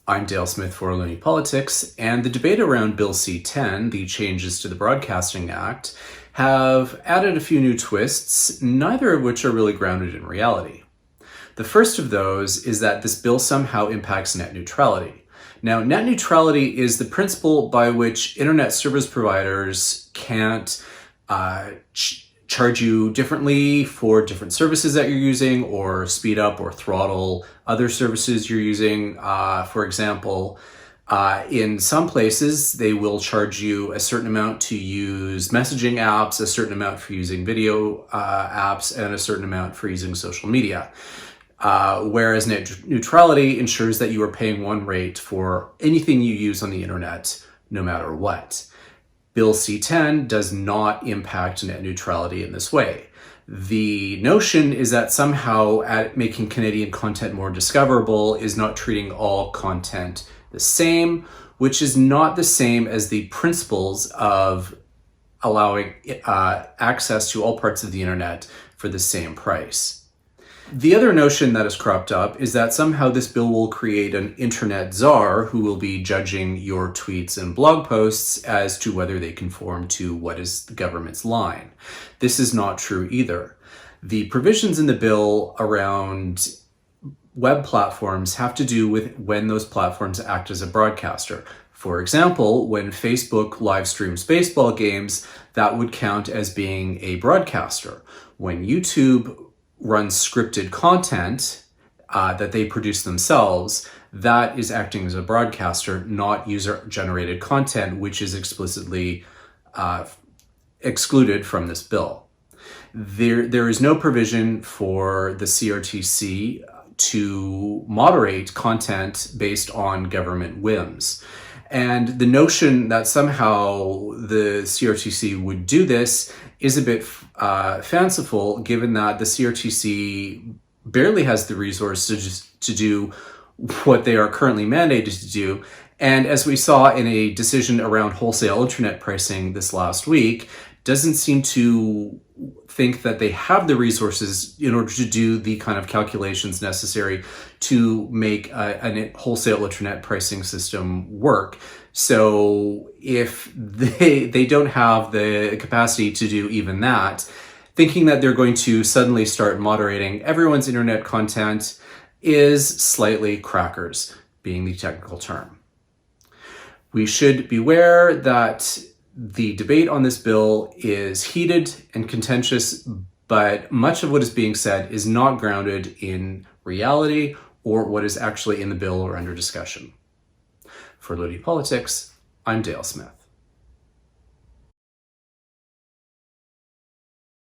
I'm Dale Smith for Looney Politics, and the debate around Bill C-10, the changes to the Broadcasting Act, have added a few new twists, neither of which are really grounded in reality. The first of those is that this bill somehow impacts net neutrality. Now, net neutrality is the principle by which internet service providers can't charge you differently for different services that you're using, or speed up or throttle other services you're using. For example, in some places, they will charge you a certain amount to use messaging apps, a certain amount for using video apps, and a certain amount for using social media. Whereas net neutrality ensures that you are paying one rate for anything you use on the internet, no matter what. Bill C-10 does not impact net neutrality in this way. The notion is that somehow making Canadian content more discoverable is not treating all content the same, which is not the same as the principles of allowing access to all parts of the internet for the same price. The other notion that has cropped up is that somehow this bill will create an internet czar who will be judging your tweets and blog posts as to whether they conform to what is the government's line. This is not true either. The provisions in the bill around web platforms have to do with when those platforms act as a broadcaster. For example, when Facebook live streams baseball games, that would count as being a broadcaster. When YouTube runs scripted content that they produce themselves, that is acting as a broadcaster, not user-generated content, which is explicitly excluded from this bill. There is no provision for the CRTC to moderate content based on government whims. And the notion that somehow the CRTC would do this is a bit fanciful, given that the CRTC barely has the resources to do what they are currently mandated to do. And as we saw in a decision around wholesale internet pricing this last week, doesn't seem to think that they have the resources in order to do the kind of calculations necessary to make a wholesale internet pricing system work. So if they don't have the capacity to do even that, thinking that they're going to suddenly start moderating everyone's internet content is slightly crackers, being the technical term. We should beware that the debate on this bill is heated and contentious, but much of what is being said is not grounded in reality or what is actually in the bill or under discussion. For Looney Politics, I'm Dale Smith.